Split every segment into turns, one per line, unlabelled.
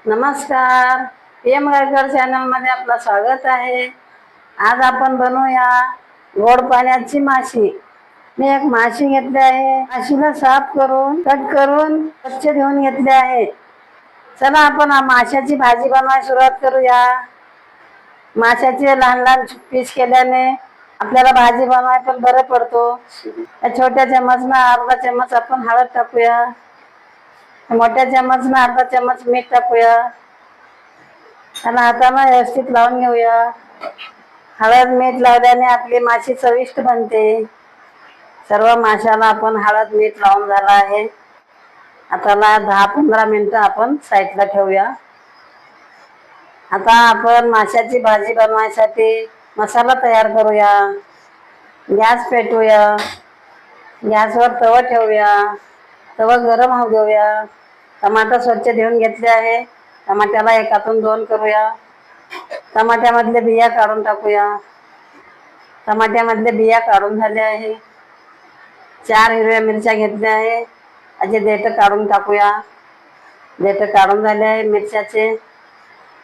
नमस्कार. PM Gaikar channel मध्ये आपलं स्वागत आहे. आज आपण बनवूया गोड पाण्याची माशी. मी एक माशी घेतली आहे. माशीला साफ करून कट करून स्वच्छ धुवून घेतले आहे. चला आपण माशाची भाजी बनवायला सुरुवात करूया. माशाचे लहान लहान पीस केल्याने आपल्याला भाजी बनवायला पण बरं पडतो. छोट्या चमचना अर्धा चमच आपण हळद टाकूया. मोठ्या चमचना अर्धा चमच मीठ टाकूया. त्याला हाताने व्यवस्थित लावून घेऊया. हळद मीठ लावल्याने आपली माशी चविष्ट बनते. सर्व माशाला आपण हळद मीठ लावून झाला आहे. आता 10-15 मिनिटं आपण साईडला ठेवूया. आता आपण माशाची भाजी बनवायसाठी मसाला तयार करूया. गॅस पेटवूया. गॅसवर तवा ठेवूया. तवा गरम होऊ देऊया. टमाटर स्वच्छ धुवून घेतले आहे. टमाट्याला एकातून 2 करूया. टमाट्यामधले बिया काढून टाकूया. टमाट्यामधले बिया काढून झाले आहे. 4 हिरव्या मिरच्या घेतल्या आहे. असे देठ काढून टाकूया. देठ काढून झाले आहे मिरच्याचे.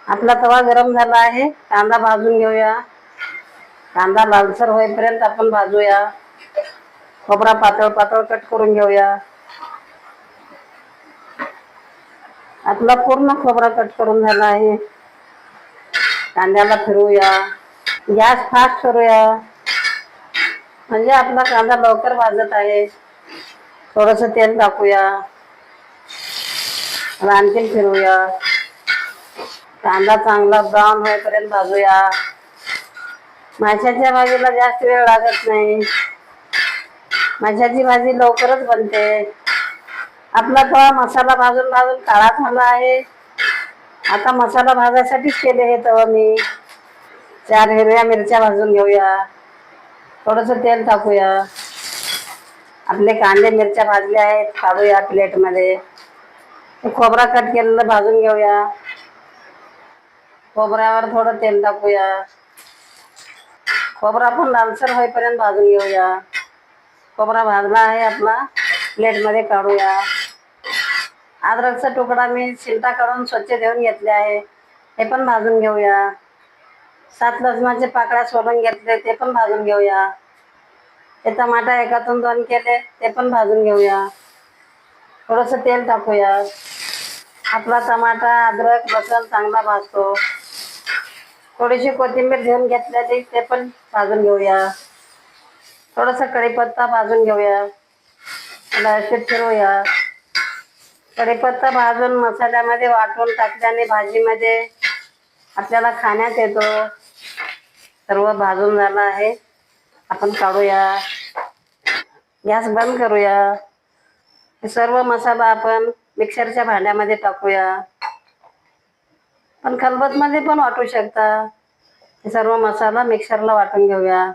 आपला तवा गरम झाला आहे. कांदा भाजून घेऊया. कांदा लालसर होईपर्यंत आपण भाजूया. खोबरा पातळ पातळ कट करून घेऊया. आपला पूर्ण खोबरा कट करून झाला आहे. कांद्याला फिरवूया. गॅस फास्ट करूया. म्हणजे आपला कांदा लवकर भाजत आहे. थोडंसं तेल टाकूया. आणखी फिरवूया. कांदा चांगला ब्राऊन होईपर्यंत भाजूया. माशाच्या भाजीला जास्त वेळ लागत नाही. माशाची भाजी लवकरच बनते. आपला तवा मसाला भाजून भाजून काळा झाला आहे. आता मसाला भाजायसाठीच केले हे तवा मी. 4 हिरव्या मिरच्या भाजून घेऊया. थोडंसं तेल टाकूया. आपले कांदे मिरच्या भाजले आहेत. काढूया प्लेटमध्ये. खोबरा कट केलेलं भाजून घेऊया. खोबऱ्यावर थोडं तेल टाकूया. खोबरा पण लालसर होईपर्यंत भाजून घेऊया. खोबरा भाजला आहे आपला. प्लेटमध्ये काढूया. अद्रकचा तुकडा मी शिलटा काढून स्वच्छ धुवून घेतले आहे. हे पण भाजून घेऊया. 7 लसणाचे पाकळ्या सोलून घेतले ते पण भाजून घेऊया. हे टमाटा एकातून 2 केले ते पण भाजून घेऊया. थोडंसं तेल टाकूया. आपला टमाटा अद्रक लसूण चांगला भाजतो. थोडीशी कोथिंबीर घेऊन घेतलेली ते पण भाजून घेऊया. थोडंसं कढीपत्ता भाजून घेऊया. त्याला असे फिरवूया. कढीपत्ता भाजून मसाल्यामध्ये वाटून टाकल्याने भाजीमध्ये आपल्याला खाण्यात येतो. सर्व भाजून झाला आहे. आपण काढूया. गॅस बंद करूया. सर्व मसाला आपण मिक्सरच्या भांड्यामध्ये टाकूया. पण खलबत्त्यामध्ये पण वाटू शकता. सर्व मसाला मिक्सरला वाटून घेऊया.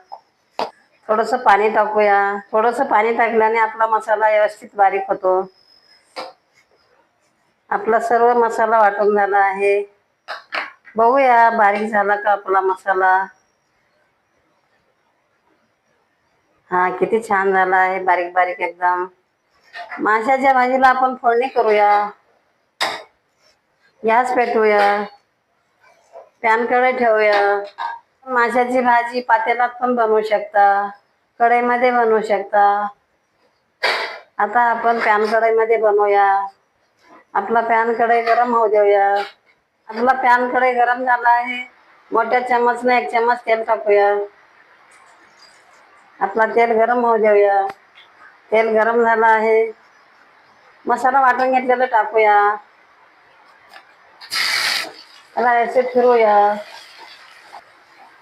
थोडंसं पाणी टाकूया. थोडंसं पाणी टाकल्याने आपला मसाला व्यवस्थित बारीक होतो. आपला सर्व मसाला वाटून झाला आहे. बघूया बारीक झाला का आपला मसाला. हा किती छान झाला आहे. बारीक बारीक एकदम. माशाच्या भाजीला आपण फोडणी करूया. गॅस पेटवूया. पॅन कढई ठेवूया. माशाची भाजी पातेल्यात पण बनवू शकता. कढईमध्ये बनवू शकता. आता आपण पॅन कढईमध्ये बनवूया. आपला पॅन कढई गरम होऊ देऊया. आपला पॅन कढई गरम झाला आहे. मोठ्या चम्मचने 1 चम्मच तेल टाकूया. आपला तेल गरम होऊ देऊया. तेल गरम झाला आहे. मसाला वाटून घेतलेला टाकूया. त्याला असे फिरवूया.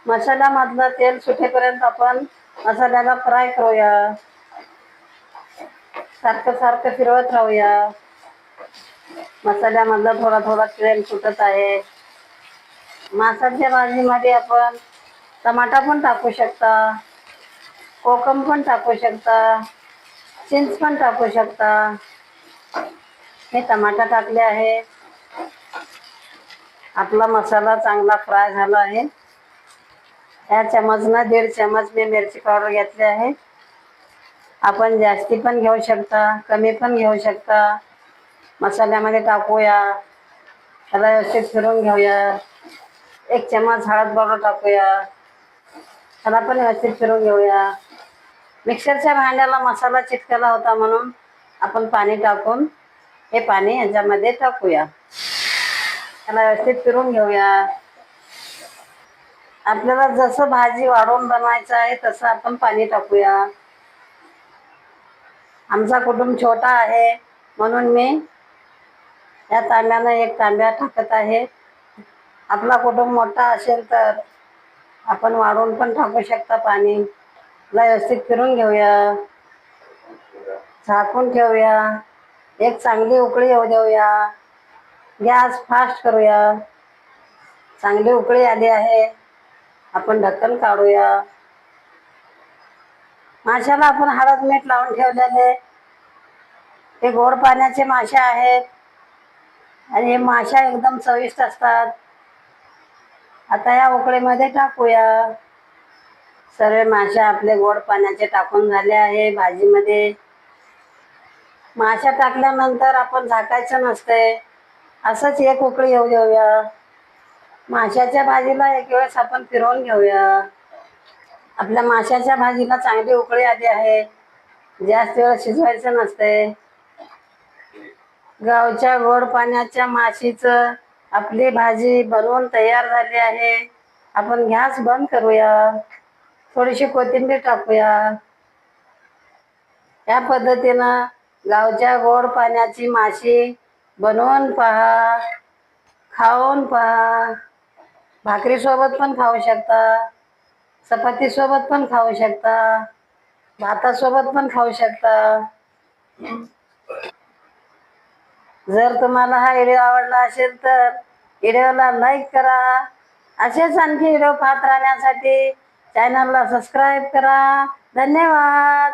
मसाल्यामधलं तेल सुटेपर्यंत आपण मसाल्याला फ्राय करूया. सारखं सारखं फिरवत राहूया. मसाल्यामधलं थोडा थोडा तेल सुटत आहे. माशाच्या भाजीमध्ये आपण टमाटा पण टाकू शकता. कोकम पण टाकू शकता. चिंच पण टाकू शकता. हे टमाटा टाकले आहे. आपला मसाला चांगला फ्राय झाला आहे. या चमचना 1.5 चमच मी मिरची पावडर घेतली आहे. आपण जास्ती पण घेऊ शकता. कमी पण घेऊ शकता. मसाल्यामध्ये टाकूया. त्याला व्यवस्थित फिरून घेऊया. एक चम्मच हळद पावडर टाकूया. त्याला पण व्यवस्थित फिरून घेऊया. मिक्सरच्या भांड्याला मसाला चिटकला होता म्हणून आपण पाणी टाकून हे पाणी ह्याच्यामध्ये टाकूया. त्याला व्यवस्थित फिरून घेऊया. आपल्याला जसं भाजी वाढवून बनवायचं आहे तसं आपण पाणी टाकूया. आमचा कुटुंब छोटा आहे म्हणून मी या तांब्यानं एक तांब्या टाकत आहे. आपला कुटुंब मोठा असेल तर आपण वाढवून पण टाकू शकता पाणी. व्यवस्थित फिरून घेऊया. झाकून ठेवूया. एक चांगली उकळी येऊ देऊया. गॅस फास्ट करूया. चांगली उकळी आली आहे. आपण ढक्कन काढूया. माशाला आपण हळद मीठ लावून ठेवलेले हे गोड पाण्याचे मासे आहेत आणि हे माशा एकदम चविष्ट असतात. आता या उकळीमध्ये टाकूया. सर्व मासे आपले गोड पाण्याचे टाकून झाले आहे भाजीमध्ये. माशा टाकल्यानंतर आपण झाकायचं नसते. असंच एक उकळी येऊ देऊया. माशाच्या भाजीला एक वेळेस आपण फिरवून घेऊया. आपल्या माशाच्या भाजीला चांगली उकळी आली आहे. जास्त वेळ शिजवायचं नसते. गावच्या गोड पाण्याच्या माशीचं आपली भाजी बनवून तयार झाली आहे. आपण गॅस बंद करूया. थोडीशी कोथिंबीर टाकूया. या पद्धतीनं गावच्या गोड पाण्याची माशी बनवून पहा. खाऊन पहा. भाकरीसोबत पण खाऊ शकता. चपातीसोबत पण खाऊ शकता. भातासोबत पण खाऊ शकता. जर तुम्हाला हा व्हिडिओ आवडला असेल तर व्हिडिओला लाईक करा. असेच आणखी व्हिडिओ पाहत राहण्यासाठी चॅनलला सबस्क्राईब करा. धन्यवाद.